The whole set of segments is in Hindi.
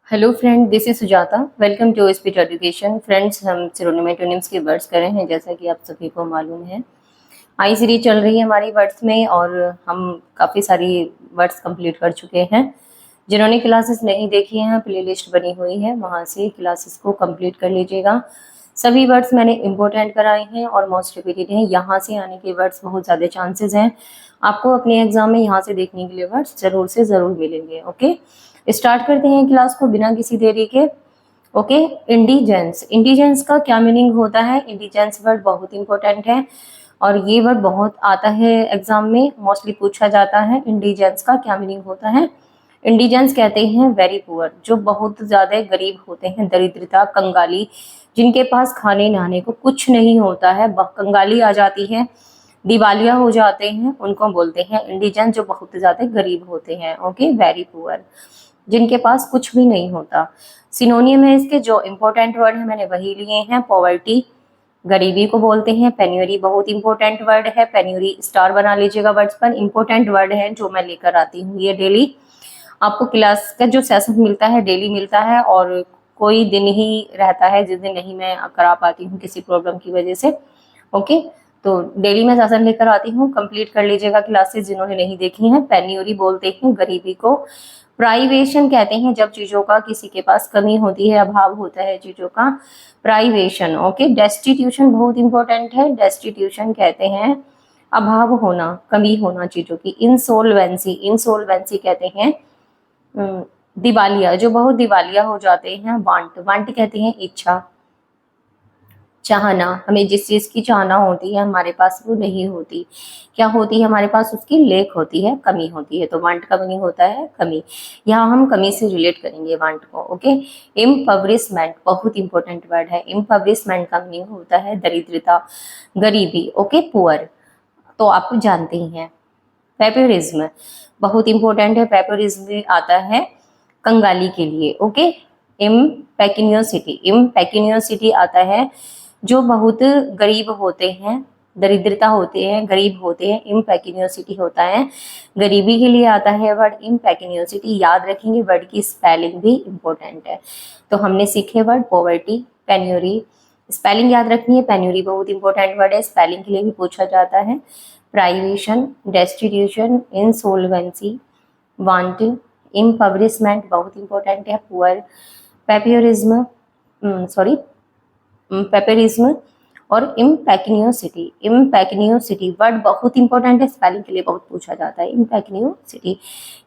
Hello friend, this is Sujata. Welcome to speed education. Friends, हम सिनोनिम्स की वर्ड्स कर रहे हैं। जैसा कि आप सभी को मालूम है, आई सीरीज चल रही है हमारी वर्ड्स में और हम काफ़ी सारी वर्ड्स कंप्लीट कर चुके हैं। जिन्होंने क्लासेस नहीं देखी हैं, प्लेलिस्ट बनी हुई है, वहाँ से क्लासेस को कंप्लीट कर लीजिएगा। सभी वर्ड्स मैंने इंपॉर्टेंट कराए हैं और मोस्ट रिपीटेड हैं। यहाँ से आने के वर्ड्स बहुत ज़्यादा चांसेस हैं आपको अपने एग्जाम में यहाँ से देखने के लिए वर्ड्स ज़रूर से ज़रूर मिलेंगे। ओके, स्टार्ट करते हैं क्लास को बिना किसी देरी के। Okay, indigenous. इंडिजेंस का क्या मीनिंग होता है? इंडिजेंस वर्ड बहुत इंपॉर्टेंट है और ये वर्ड बहुत आता है एग्जाम में, मोस्टली पूछा जाता है। इंडिजेंस का क्या मीनिंग होता है? इंडिजेंस कहते हैं वेरी पुअर, जो बहुत ज्यादा गरीब होते हैं, दरिद्रता, कंगाली, जिनके पास खाने नहाने को कुछ नहीं होता है, कंगाली आ जाती है, दिवालिया हो जाते हैं, उनको बोलते हैं इंडिजेंस, जो बहुत ज्यादा गरीब होते हैं। ओके, वेरी पुअर, जिनके पास कुछ भी नहीं होता। सिनोनियम है इसके, जो इंपॉर्टेंट वर्ड है मैंने वही लिए हैं। पॉवर्टी, गरीबी को बोलते हैं। पेन्यूरी बहुत इंपॉर्टेंट वर्ड है, पेन्यूरी स्टार बना लीजिएगा वर्ड्स पर। इंपॉर्टेंट वर्ड है जो मैं लेकर आती हूँ ये डेली। आपको क्लास का जो सेशन मिलता है डेली मिलता है और कोई दिन ही रहता है जिस दिन नहीं मैं करा पाती हूँ किसी प्रॉब्लम की वजह से। ओके, तो डेली मैं सेशन लेकर आती हूँ, कंप्लीट कर लीजिएगा क्लासेस जिन्होंने नहीं देखी हैं। पेन्यूरी बोलते हैं गरीबी को। प्राइवेशन कहते हैं जब चीजों का किसी के पास कमी होती है, अभाव होता है चीजों का, प्राइवेशन। ओके, डेस्टिट्यूशन बहुत इंपॉर्टेंट है। डेस्टिट्यूशन कहते हैं अभाव होना, कमी होना चीजों की। इंसोल्वेंसी, इंसोल्वेंसी कहते हैं दिवालिया, जो बहुत दिवालिया हो जाते हैं। वांट, वांट कहते हैं इच्छा, चाहना। हमें जिस चीज की चाहना होती है हमारे पास वो नहीं होती, क्या होती है हमारे पास? उसकी लेक होती है, कमी होती है। तो वांट का मीनिंग होता है कमी। यहाँ हम कमी से रिलेट करेंगे वांट को। ओके, इम्पवरिशमेंट बहुत इंपॉर्टेंट वर्ड है। इम्पवरिशमेंट का मीनिंग होता है दरिद्रता, गरीबी। ओके, पुअर तो आप जानते ही हैं। पेपोरिज्म बहुत इंपॉर्टेंट है। पेपोरिज्म आता है कंगाली के लिए। ओके, इम्पेक्यूनियोसिटी, इम्पेक्यूनियोसिटी आता है जो बहुत गरीब होते हैं, दरिद्रता होते हैं, गरीब होते हैं। इम्पेक्यूनियोसिटी होता है गरीबी के लिए आता है वर्ड इम्पेक्यूनियोसिटी। याद रखेंगे, वर्ड की स्पेलिंग भी इम्पोर्टेंट है। तो हमने सीखे वर्ड पॉवर्टी, पेन्यूरी, स्पेलिंग याद रखनी है। पेन्यूरी बहुत इंपॉर्टेंट वर्ड है, स्पेलिंग के लिए भी पूछा जाता है। प्राइवेशन, डेस्टिट्यूशन, इंसोल्वेंसी, वांट, इम्पवरिशमेंट बहुत इंपॉर्टेंट है। पुअर, पेपोरिज्म, पेपोरिज्म और इम्पेक्यूनियोसिटी। इम्पेक्यूनियोसिटी वर्ड बहुत इंपॉर्टेंट है, स्पेलिंग के लिए बहुत पूछा जाता है। इम्पेक्यूनियोसिटी,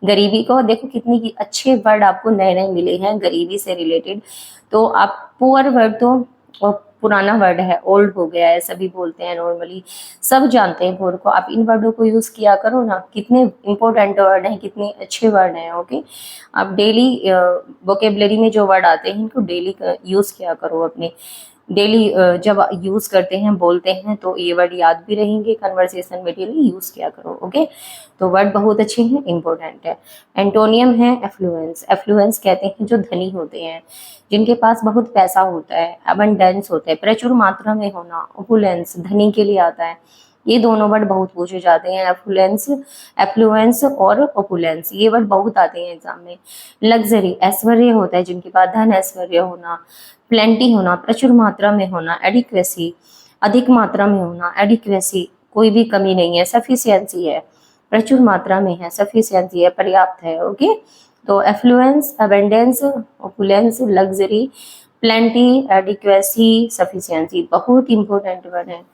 गरीबी को देखो कितनी अच्छे वर्ड आपको नए नए मिले हैं गरीबी से रिलेटेड। तो आप पुअर वर्ड तो पुराना वर्ड है, ओल्ड हो गया है, सभी बोलते हैं नॉर्मली, सब जानते हैं पुअर को। आप इन वर्डों को यूज किया करो ना, कितने इंपॉर्टेंट वर्ड हैं, कितने अच्छे वर्ड हैं। ओके, आप डेली वोकेबलरी में जो वर्ड आते हैं इनको डेली यूज किया करो अपने डेली। जब यूज करते हैं, बोलते हैं, तो ये वर्ड याद भी रहेंगे, कन्वर्सेशन में डेली यूज किया करो। ओके, तो वर्ड बहुत अच्छे हैं, इंपॉर्टेंट है। एंटोनियम है एफ्लुएंस। एफ्लुएंस कहते हैं जो धनी होते हैं, जिनके पास बहुत पैसा होता है। अबंडेंस होता है, प्रचुर मात्रा में होना। ओपुलेंस धनी के लिए आता है। ये दोनों वर्ड बहुत पूछे जाते हैं, एफ्लुएंस, एफ्लुएंस और ओपुलेंस, ये वर्ड बहुत आते हैं एग्जाम में। लग्जरी ऐश्वर्य होता है, जिनके पास धन ऐश्वर्य होना। प्लेंटी होना, प्रचुर मात्रा में होना। एडिक्वेसी अधिक मात्रा में होना। एडिक्वेसी कोई भी कमी नहीं है। सफिशियंसी है, प्रचुर मात्रा में है, सफिशियंसी है, पर्याप्त है। ओके, तो affluence, abundance, opulence, luxury, plenty, adequacy, sufficiency बहुत इंपॉर्टेंट वर्ड है।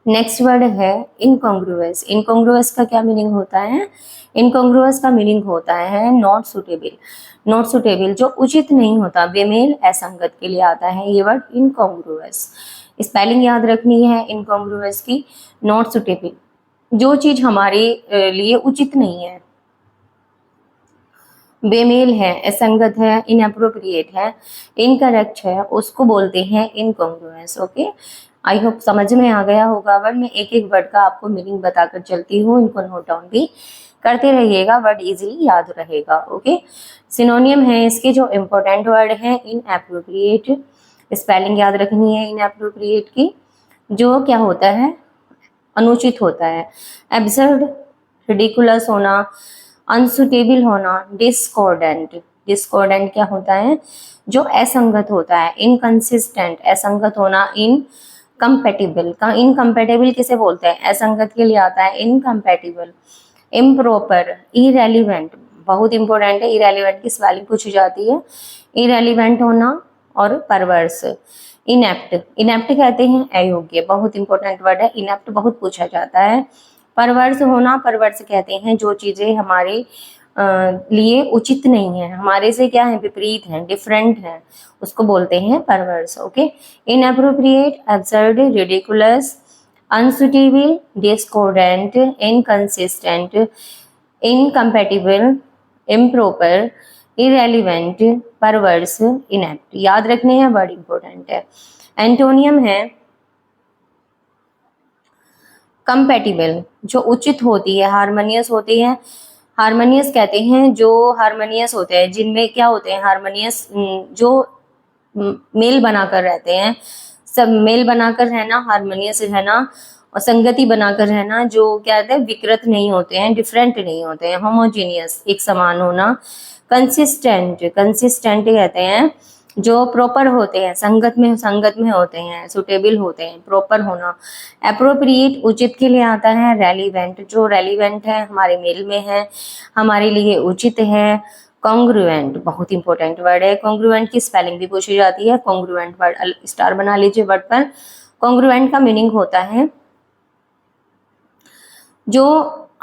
नेक्स्ट वर्ड है इनकॉन्ग्रुअस। इनकॉन्ग्रुअस का क्या मीनिंग होता है? इनकॉन्ग्रुअस का मीनिंग होता है नॉट सुटेबल। नॉट सुटेबल जो उचित नहीं होता, बेमेल, असंगत के लिए आता है ये वर्ड इनकॉन्ग्रुअस। स्पेलिंग याद रखनी है इनकॉन्ग्रुअस की। नॉट सुटेबल जो चीज हमारे लिए उचित नहीं है, बेमेल है, असंगत है, इनअप्रोप्रिएट है, इनकरेक्ट है, उसको बोलते हैं इनकॉन्ग्रुएंस। ओके, आई होप समझ में आ गया होगा वर्ड। मैं एक एक वर्ड का आपको मीनिंग बताकर चलती हूँ, इनको नोट डाउन भी करते रहिएगा, वर्ड इजीली याद रहेगा। ओके, सिनोनियम है इसके जो इंपॉर्टेंट वर्ड है इनअप्रोप्रिएट, स्पेलिंग याद रखनी है इनअप्रोप्रिएट की। जो क्या होता है? अनुचित होता है। एब्सर्ड, रिडिकुलस होना, अनसुटेबल होना, डिस्कॉर्डेंट, डिस्कॉर्डेंट क्या होता है, जो असंगत होता है, इनकंसिस्टेंट, असंगत होना, इनकम्पेटिबल का इनकम्पेटिबल किसे बोलते हैं, असंगत के लिए आता है इनकम्पेटिबल, इम्प्रॉपर, इरेलीवेंट, बहुत इंपॉर्टेंट है, इरेलीवेंट की स्पेलिंग पूछी जाती है, इरेलीवेंट होना, और परवर्स, इनेप्ट, इनेप्ट कहते हैं अयोग्य, बहुत इंपॉर्टेंट वर्ड है, इनेप्ट बहुत पूछा जाता है। परवर्स होना, परवर्स कहते हैं जो चीजें हमारे लिए उचित नहीं है, हमारे से क्या है, विपरीत है, डिफरेंट है, उसको बोलते हैं परवर्स। Okay, inappropriate, absurd, ridiculous, unsuitable, discordant, inconsistent, incompatible, improper, irrelevant, परवर्स, inept, याद रखने हैं, वर्ड इंपॉर्टेंट है। एंटोनियम है कंपैटिबल, जो उचित होती है, हार्मोनियस होती है, हार्मोनियस कहते हैं जो हार्मोनियस होते हैं, जिनमें क्या होते हैं, हार्मोनियस, जो मेल बनाकर रहते हैं, सब मेल बनाकर रहना, हार्मोनियस रहना, और संगति बनाकर रहना, जो क्या कहते हैं, विकृत नहीं होते हैं, डिफरेंट नहीं होते हैं, होमोजीनियस, एक समान होना। कंसिस्टेंट, कंसिस्टेंट कहते हैं जो प्रॉपर होते हैं, संगत में होते हैं, सुटेबल होते हैं, प्रॉपर होना। अप्रोप्रिएट, उचित के लिए आता है। रेलिवेंट, जो रेलिवेंट है, हमारे मेल में है, हमारे लिए उचित है। कॉन्ग्रुएंट, बहुत इंपॉर्टेंट वर्ड है, कॉन्ग्रुएंट की स्पेलिंग भी पूछी जाती है, कॉन्ग्रुएंट वर्ड स्टार बना लीजिए वर्ड पर। कॉन्ग्रुएंट का मीनिंग होता है जो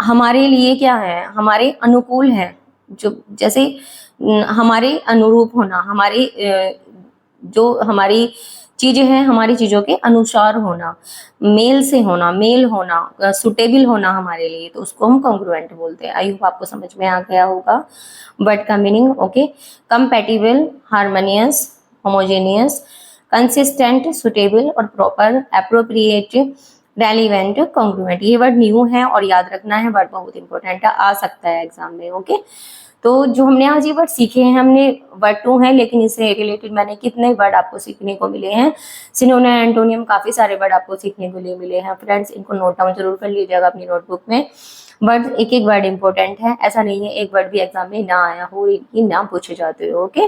हमारे लिए क्या है, हमारे अनुकूल है, जो जैसे हमारे अनुरूप होना, हमारी जो हमारी चीजें हैं, हमारी चीजों के अनुसार होना, मेल से होना, मेल होना, सुटेबल होना हमारे लिए, तो उसको हम कॉन्ग्रुएंट बोलते हैं। आई होप आपको समझ में आ गया होगा वर्ड का meaning. Okay, compatible, harmonious, homogeneous, consistent, suitable और प्रॉपर, एप्रोप्रिएट, रेलिवेंट, कॉन्ग्रुएंट, ये वर्ड न्यू है और याद रखना है, वर्ड बहुत इंपॉर्टेंट है, आ सकता है एग्जाम में। ओके, तो जो हमने आज ये वर्ड सीखे हैं, हमने वर्ड 2 है, लेकिन इससे रिलेटेड मैंने कितने वर्ड आपको सीखने को मिले हैं, सिनोनिम, एंटोनियम, काफी सारे वर्ड आपको सीखने को लिए मिले हैं फ्रेंड्स, इनको नोट डाउन जरूर कर लीजिएगा अपनी नोटबुक में। वर्ड एक एक वर्ड इंपॉर्टेंट है, ऐसा नहीं है एक वर्ड भी एग्जाम में ना आया हो, इनकी ना पूछे जाते हो। ओके,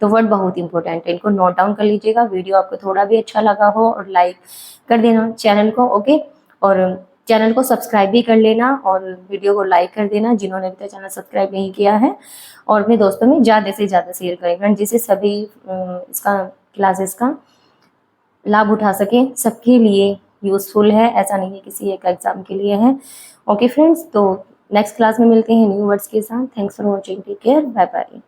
तो वर्ड बहुत इंपॉर्टेंट है, इनको नोट डाउन कर लीजिएगा। वीडियो आपको थोड़ा भी अच्छा लगा हो और लाइक कर देना चैनल को। ओके, और चैनल को सब्सक्राइब भी कर लेना और वीडियो को लाइक कर देना जिन्होंने अभी तक चैनल सब्सक्राइब नहीं किया है, और अपने दोस्तों में ज़्यादा से ज़्यादा शेयर करें फ्रेंड, जिससे सभी इसका क्लासेस का लाभ उठा सकें, सबके लिए यूजफुल है, ऐसा नहीं है किसी एक एग्जाम के लिए है। ओके फ्रेंड्स, तो नेक्स्ट क्लास में मिलते हैं न्यू वर्ड्स के साथ। Thanks for watching, take care, bye bye.